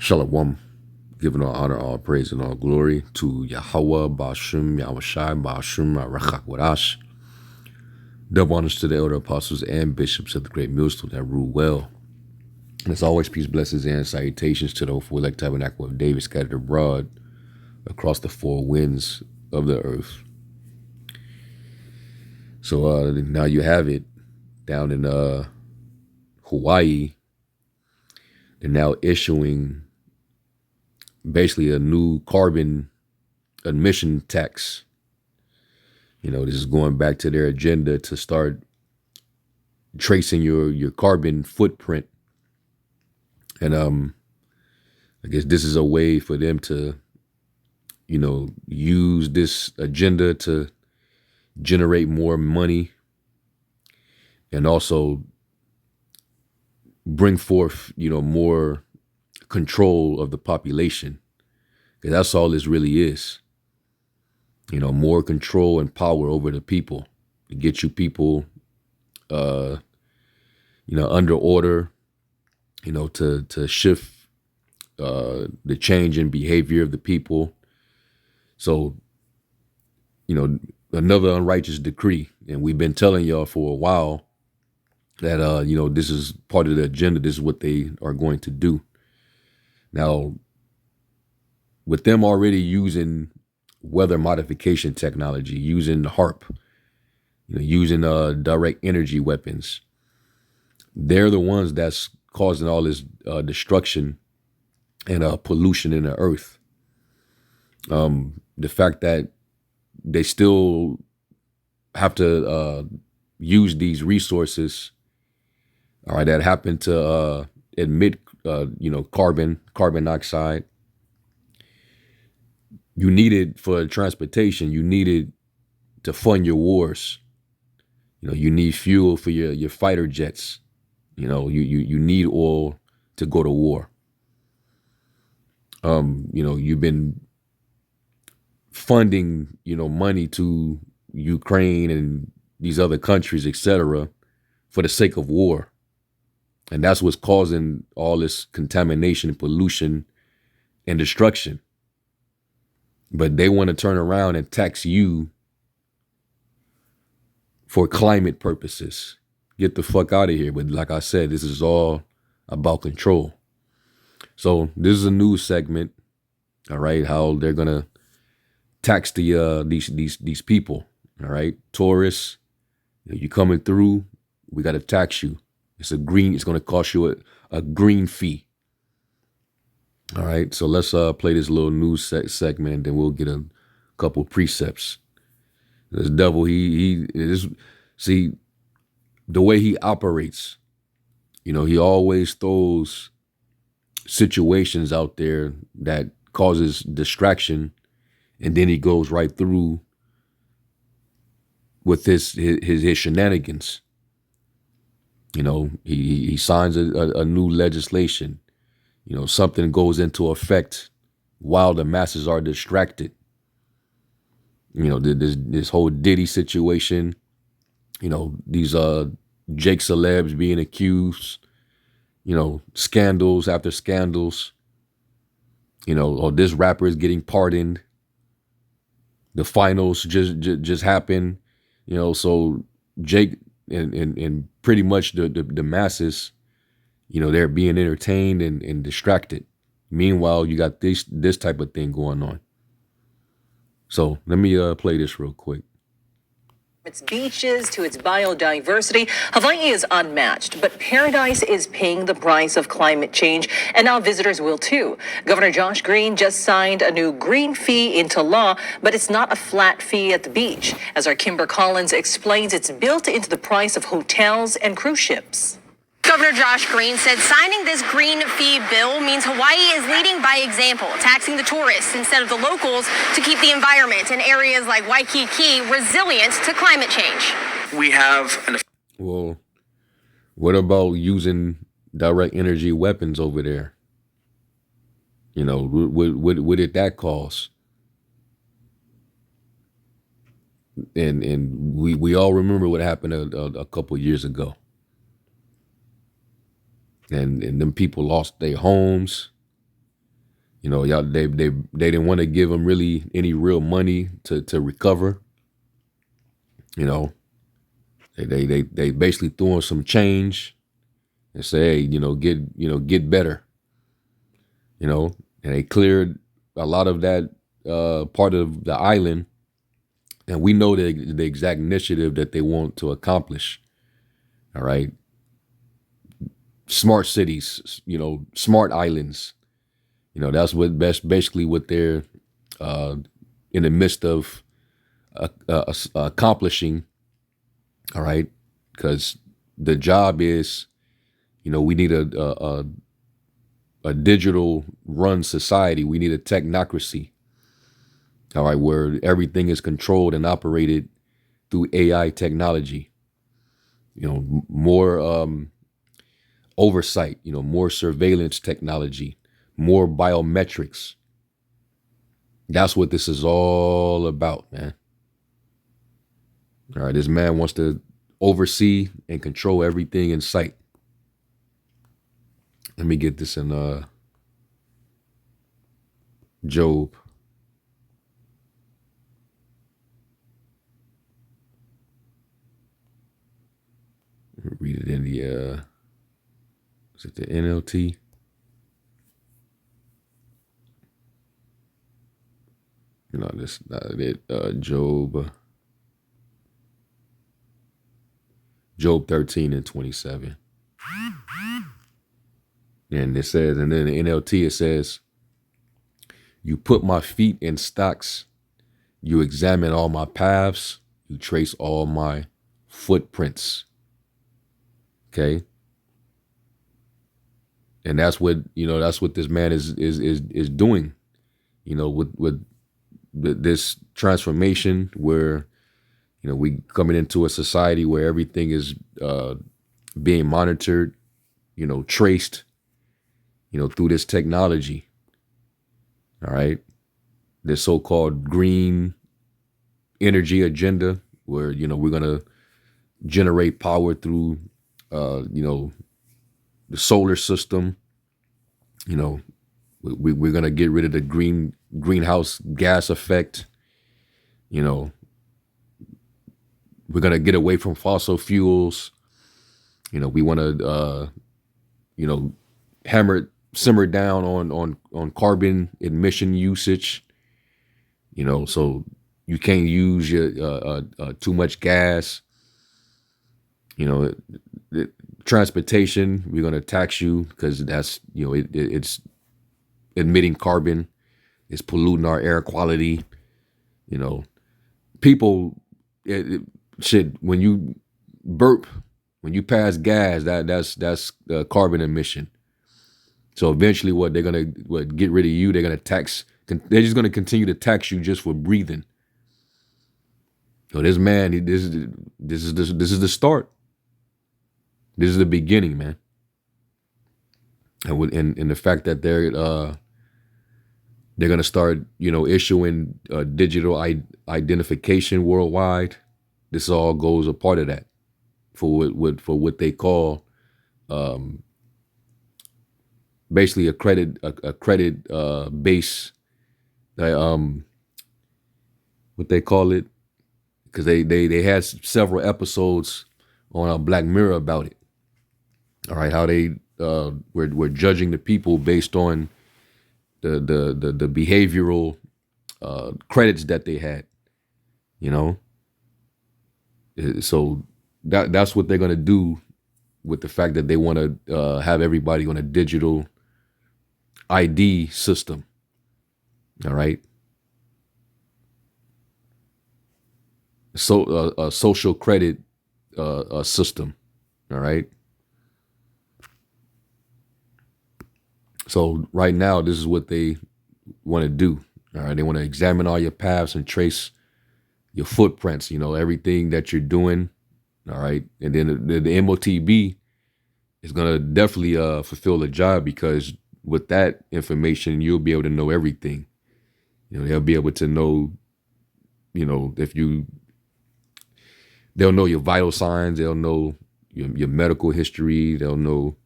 Shalom, giving all honor, all praise, and all glory to Yahweh, Ba'ashim, Yahushai, Ba'ashim, Rachak Wadash. Double honors to the elder apostles and bishops of the great millstone that rule well. And as always, peace, blessings, and salutations to the hopeful elect tabernacle of David scattered abroad across the four winds of the earth. So now you have it down in Hawaii. They're now issuing basically a new carbon emission tax. You know, this is going back to their agenda to start tracing your carbon footprint. And I guess this is a way for them to, you know, use this agenda to generate more money and also bring forth, you know, more control of the population. Because that's all this really is. You know, more control and power over the people to get you people, you know, under order, you know, to shift the change in behavior of the people. So, you know, another unrighteous decree. And we've been telling y'all for a while that, you know, this is part of the agenda. This is what they are going to do. Now, with them already using weather modification technology, using HARP, you know, using direct energy weapons, they're the ones that's causing all this destruction and pollution in the earth. The fact that they still have to use these resources, all right, that happen to emit, you know, carbon dioxide. You need it for transportation. You need it to fund your wars. You know, you need fuel for your fighter jets. You know, you need oil to go to war. You know, you've been funding, you know, money to Ukraine and these other countries, etc., for the sake of war. And that's what's causing all this contamination, pollution, and destruction. But they want to turn around and tax you for climate purposes. Get the fuck out of here. But like I said, this is all about control. So this is a news segment, all right, how they're gonna tax these people, all right, tourists. You coming through, we got to tax you. It's going to cost you a green fee. All right, so let's play this little news segment, and we'll get a couple precepts. This devil, see, the way he operates, you know, he always throws situations out there that causes distraction, and then he goes right through with his shenanigans. You know, he signs a new legislation. You know, something goes into effect while the masses are distracted. You know, this whole Diddy situation, you know, these Jake celebs being accused, you know, scandals after scandals, you know, or this rapper is getting pardoned. The finals just happened, you know, so Jake and pretty much the masses, you know, they're being entertained and distracted. Meanwhile, you got this type of thing going on. So let me play this real quick. Its beaches to its biodiversity, Hawaii is unmatched, but paradise is paying the price of climate change, and now visitors will too. Governor Josh Green just signed a new green fee into law, but it's not a flat fee at the beach. As our Kimber Collins explains, it's built into the price of hotels and cruise ships. Governor Josh Green said signing this green fee bill means Hawaii is leading by example, taxing the tourists instead of the locals to keep the environment in areas like Waikiki resilient to climate change. We have Well, what about using direct energy weapons over there? You know, what did that cost? And we all remember what happened a couple years ago. And them people lost their homes. Y'all they didn't want to give them really any real money to recover. They basically threw in some change and say, hey, get better. And they cleared a lot of that part of the island, and we know the exact initiative that they want to accomplish. All right, smart cities, smart islands. That's basically what they're in the midst of accomplishing. All right, because the job is, we need a digital run society. We need a technocracy. All right, where everything is controlled and operated through AI technology. More oversight. More surveillance technology, more biometrics. That's what this is all about, man. All right, this man wants to oversee and control everything in sight. Let me get this in Job. Read it in the is it the NLT? This not it. Job 13:27. And it says, and then the NLT, it says, you put my feet in stocks, you examine all my paths, you trace all my footprints. Okay. And that's what this man is doing, with this transformation where, we coming into a society where everything is being monitored, traced, through this technology. All right. This so-called green energy agenda where, we're going to generate power through, the solar system. We're going to get rid of the greenhouse gas effect. We're going to get away from fossil fuels. We want to, simmer down on carbon emission usage. So you can't use your too much gas. Transportation, we're going to tax you because that's, it's emitting carbon. It's polluting our air quality. People, shit, when you burp, when you pass gas, that's carbon emission. So eventually they're going to get rid of you. They're going to tax. They're just going to continue to tax you just for breathing. So this man, this is the start. This is the beginning, man. And the fact that they're going to start, issuing digital identification worldwide. This all goes a part of that for what they call basically a credit base. What they call it, because they had several episodes on Black Mirror about it. All right, how they were judging the people based on the behavioral credits that they had, So that's what they're gonna do with the fact that they want to have everybody on a digital ID system. All right. So a social credit system. All right. So right now, this is what they want to do. All right. They want to examine all your paths and trace your footprints, everything that you're doing. All right. And then the MOTB is going to definitely fulfill the job, because with that information, you'll be able to know everything. They'll be able to know, they'll know your vital signs. They'll know your medical history. They'll know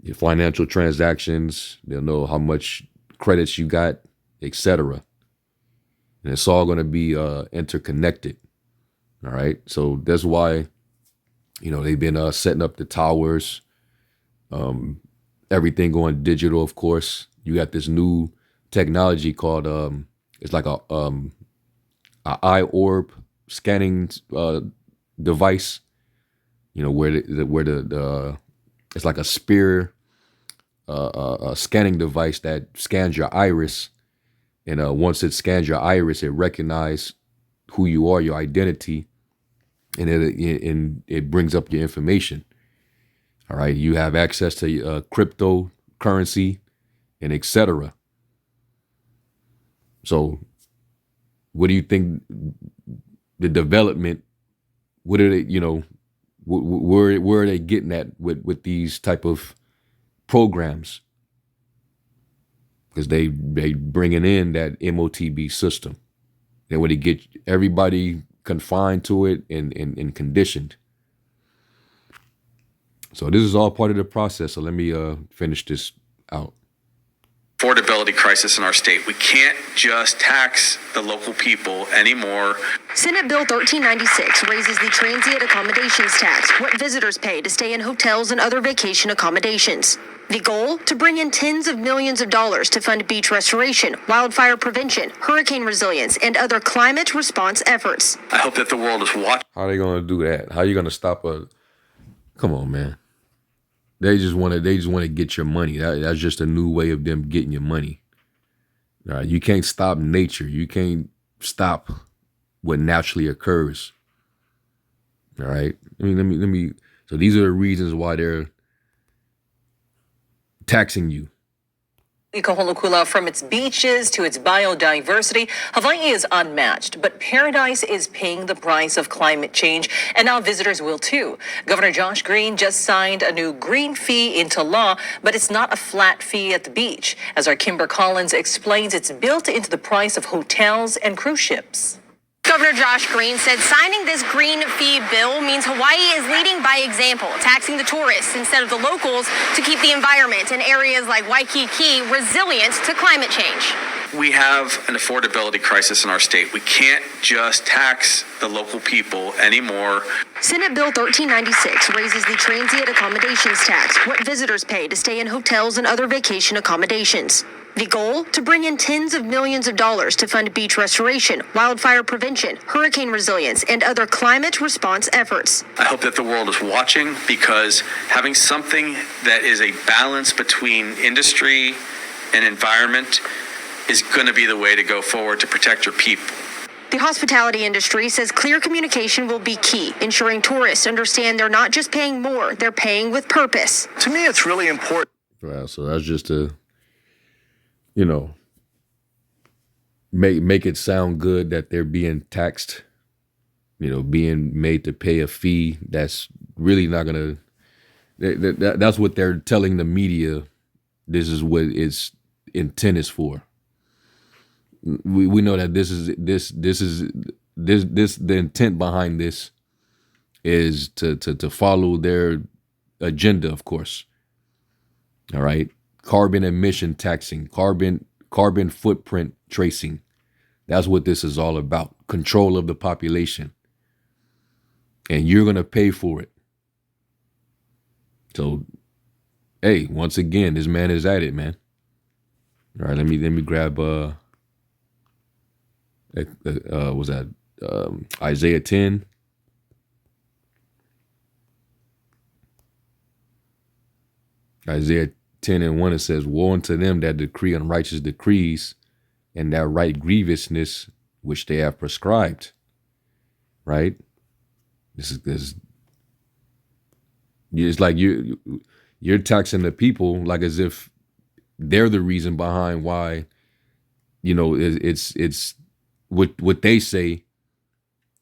your financial transactions. They'll know how much credits you got, etc. And it's all going to be interconnected. All right. So that's why, they've been setting up the towers, everything going digital, of course. You got this new technology called, it's like a eye orb scanning device, where the it's like a spear a scanning device that scans your iris. And once it scans your iris, it recognizes who you are, your identity, and it brings up your information. All right, you have access to cryptocurrency and etc. So, what do you think the development? What are they? Where are they getting at with these type of programs? Because they bringing in that MOTB system. They want to get everybody confined to it and conditioned. So this is all part of the process. So let me finish this out. Affordability crisis in our state. We can't just tax the local people anymore. Senate Bill 1396 raises the transient accommodations tax, what visitors pay to stay in hotels and other vacation accommodations. The goal? To bring in tens of millions of dollars to fund beach restoration, wildfire prevention, hurricane resilience, and other climate response efforts. I hope that the world is watching. How are they going to do that? How are you going to stop a... Come on, man. They just want to get your money. That's just a new way of them getting your money. All right, you can't stop nature. You can't stop what naturally occurs. All right. I mean, let me. So these are the reasons why they're taxing you. Kaholukula, from its beaches to its biodiversity, Hawaii is unmatched, but paradise is paying the price of climate change, and now visitors will too. Governor Josh Green just signed a new green fee into law, but it's not a flat fee at the beach. As our Kimber Collins explains, it's built into the price of hotels and cruise ships. Governor Josh Green said signing this green fee bill means Hawaii is leading by example, taxing the tourists instead of the locals to keep the environment in areas like Waikiki resilient to climate change. We have an affordability crisis in our state. We can't just tax the local people anymore. Senate Bill 1396 raises the transient accommodations tax, what visitors pay to stay in hotels and other vacation accommodations. The goal? To bring in tens of millions of dollars to fund beach restoration, wildfire prevention, hurricane resilience, and other climate response efforts. I hope that the world is watching, because having something that is a balance between industry and environment is going to be the way to go forward to protect your people. The hospitality industry says clear communication will be key, ensuring tourists understand they're not just paying more, they're paying with purpose. To me, it's really important. Well, so that's just to, make it sound good that they're being taxed, being made to pay a fee that's really not going to, that's what they're telling the media. This is what its intent is for. We know that the intent behind this is to follow their agenda, of course. All right. Carbon emission taxing, carbon footprint tracing. That's what this is all about. Control of the population. And you're going to pay for it. So, hey, once again, this man is at it, man. All right, let me grab was that Isaiah 10? Isaiah 10:1, it says, "Woe unto them that decree unrighteous decrees, and that write grievousness which they have prescribed." Right? This. It's like you're taxing the people like as if they're the reason behind why. It's what they say.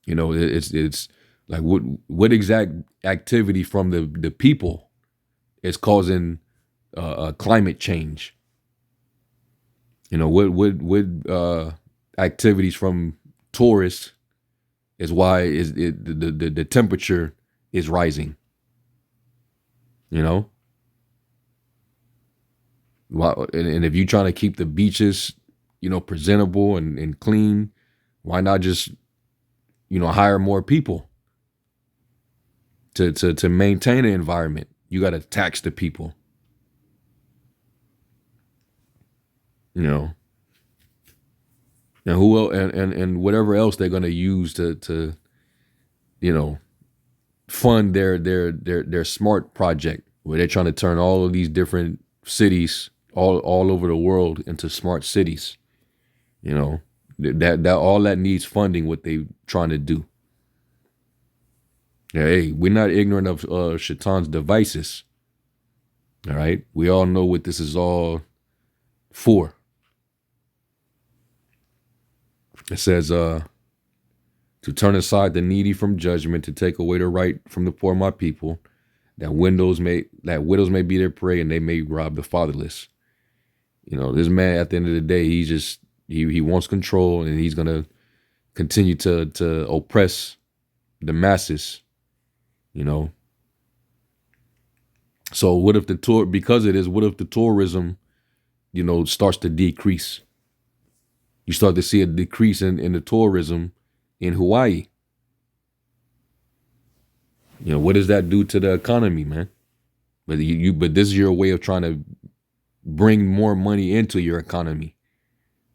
It's like what exact activity from the people is causing climate change. What activities from tourists is why the temperature is rising. And if you're trying to keep the beaches, presentable and clean, why not just, hire more people to maintain the environment? You got to tax the people, and who else, and whatever else they're going to use to fund their smart project, where they're trying to turn all of these different cities all over the world into smart cities. That all that needs funding, what they trying to do. Yeah, hey, we're not ignorant of Shaitan's devices. All right, we all know what this is all for. It says, to turn aside the needy from judgment, to take away the right from the poor, my people, that widows may be their prey, and they may rob the fatherless. This man, at the end of the day, he wants control, and he's gonna continue to oppress the masses. So what if what if the tourism, starts to decrease? You start to see a decrease in the tourism in Hawaii. What does that do to the economy, man? But this is your way of trying to bring more money into your economy.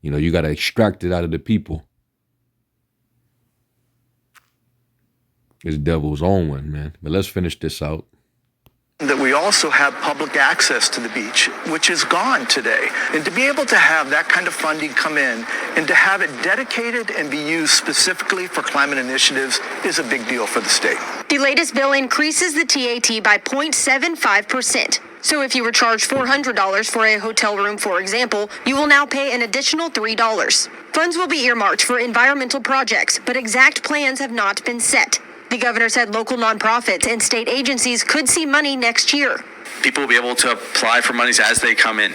You got to extract it out of the people. It's devil's own one, man. But let's finish this out. That we also have public access to the beach, which is gone today. And to be able to have that kind of funding come in and to have it dedicated and be used specifically for climate initiatives is a big deal for the state. The latest bill increases the TAT by 0.75%. So if you were charged $400 for a hotel room, for example, you will now pay an additional $3. Funds will be earmarked for environmental projects, but exact plans have not been set. The governor said local nonprofits and state agencies could see money next year. People will be able to apply for monies as they come in.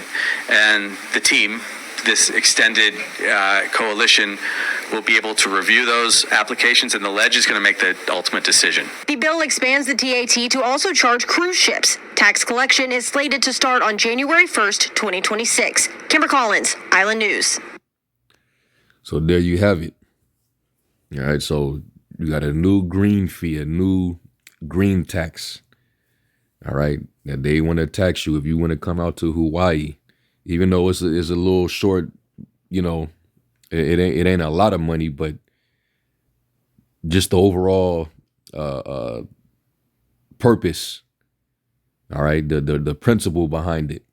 And the team, this extended coalition, will be able to review those applications, and the ledge is going to make the ultimate decision. The bill expands the TAT to also charge cruise ships. Tax collection is slated to start on January 1st, 2026. Kimber Collins, Island News. So there you have it. All right, so you got a new green fee, a new green tax. All right, that they want to tax you if you want to come out to Hawaii, even though it's a little short. It ain't a lot of money, but just the overall purpose. All right, the principle behind it.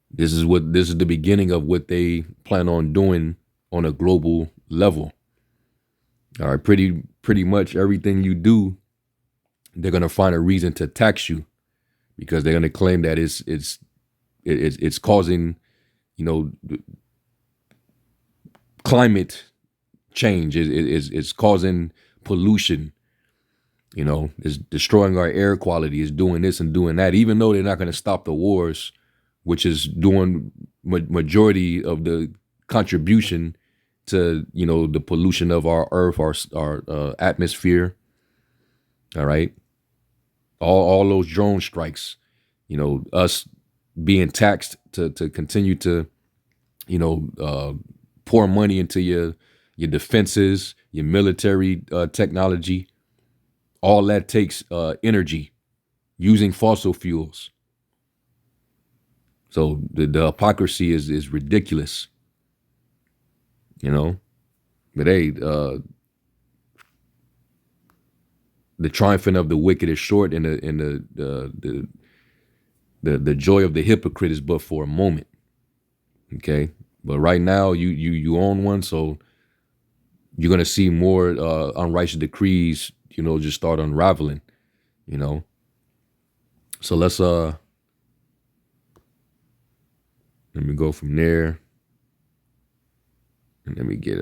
This is the beginning of what they plan on doing on a global level. All right, pretty much everything you do, they're gonna find a reason to tax you, because they're gonna claim that it's causing, climate change. It's causing pollution. It's destroying our air quality. It's doing this and doing that. Even though they're not gonna stop the wars, which is doing majority of the contribution to the pollution of our earth, our atmosphere. All right, all those drone strikes, us being taxed to continue to pour money into your defenses, your military technology. All that takes energy, using fossil fuels. So the hypocrisy is ridiculous. But hey, the triumphing of the wicked is short, and the joy of the hypocrite is but for a moment. Okay, but right now you own one, so you're gonna see more unrighteous decrees, just start unraveling. So let's let me go from there. And let me get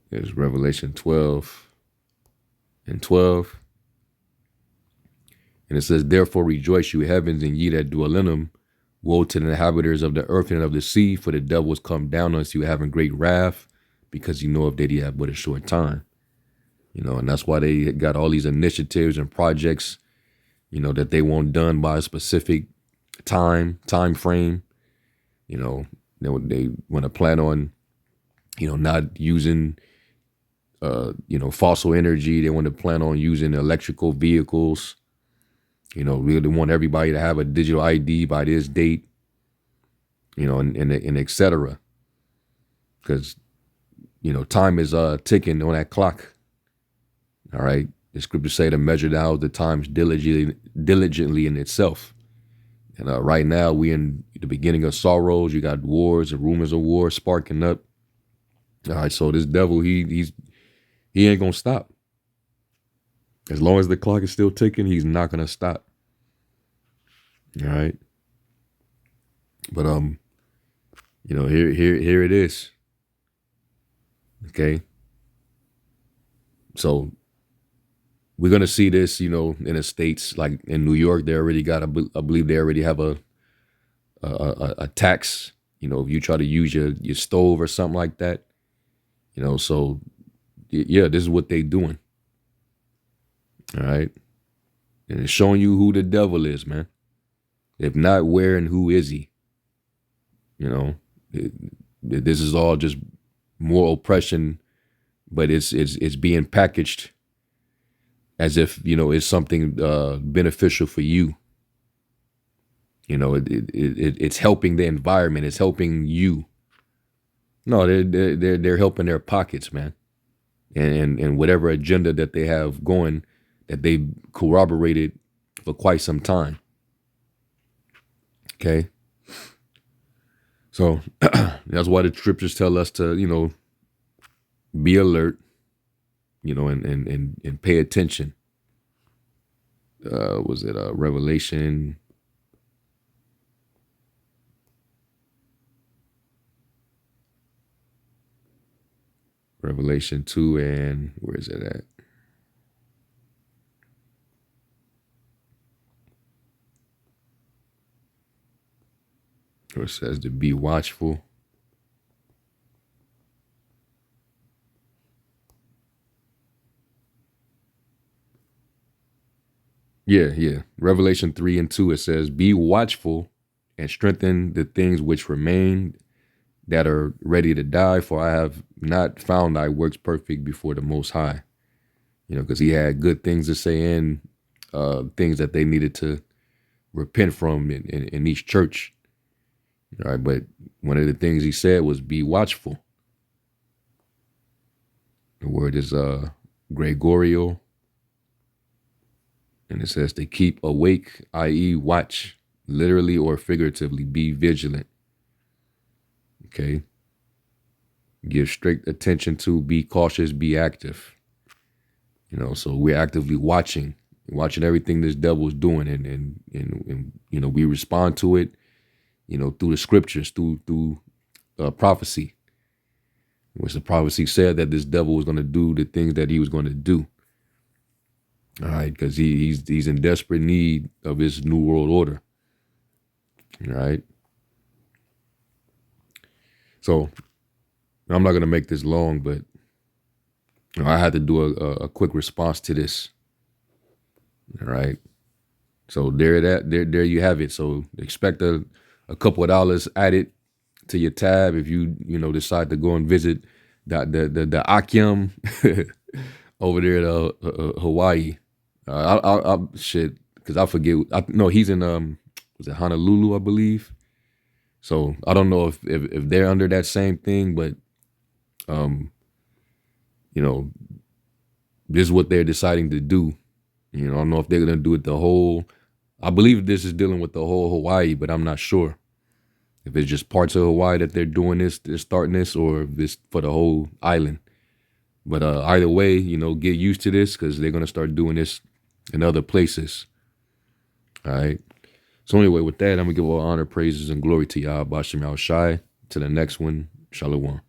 there's Revelation 12:12. And it says, therefore rejoice, you heavens, and ye that dwell in them. Woe to the inhabitants of the earth and of the sea, for the devil is come down on you having great wrath, because you know of that he have but a short time. And that's why they got all these initiatives and projects, that they want done by a specific time frame. They want to plan on, not using, fossil energy. They want to plan on using electrical vehicles. Really want everybody to have a digital ID by this date, and et cetera. Because, time is ticking on that clock. All right. The scriptures say to measure out the times diligently in itself. And right now we in the beginning of sorrows. You got wars and rumors of war sparking up. All right. So this devil, he ain't going to stop. As long as the clock is still ticking, he's not going to stop. All right. But, here it is. Okay. So we're going to see this, in the States, like in New York, they already got, I believe they already have a tax, if you try to use your stove or something like that, so yeah, this is what they doing. All right. And it's showing you who the devil is, man. If not where and who is he? This is all just more oppression, but it's being packaged as if, it's something beneficial for you. It's helping the environment. It's helping you. No, they're helping their pockets, man. And whatever agenda that they have going, that they corroborated for quite some time. Okay. So that's why the scriptures tell us to, be alert, and pay attention. Was it Revelation? Revelation 2, and where is it at? Where it says to be watchful. Yeah. Revelation 3 and 2, it says, be watchful and strengthen the things which remain that are ready to die, for I have not found thy works perfect before the Most High. Because he had good things to say and things that they needed to repent from in each church. All right, but one of the things he said was be watchful. The word is Gregorio. And it says to keep awake, i.e. watch, literally or figuratively, be vigilant. Okay. Give strict attention to, be cautious, be active. So we're actively watching everything this devil is doing. And we respond to it, through the scriptures, through prophecy, which the prophecy said that this devil was going to do the things that he was going to do. All right, because he's in desperate need of his new world order. All right. So I'm not going to make this long, but I had to do a quick response to this. All right. So there you have it. So expect a couple of dollars added to your tab if you decide to go and visit the Akyem over there at Hawaii. Shit, because I forget. No, he's in was it Honolulu, I believe. So I don't know if they're under that same thing, but this is what they're deciding to do. I don't know if they're gonna do it the whole. I believe this is dealing with the whole Hawaii, but I'm not sure if it's just parts of Hawaii that they're doing this, they're starting this, or if it's for the whole island. But either way, get used to this because they're gonna start doing this in other places. All right. So anyway, with that, I'm gonna give all honor, praises, and glory to Yahweh Bashem Al Shai. To the next one, Shalom.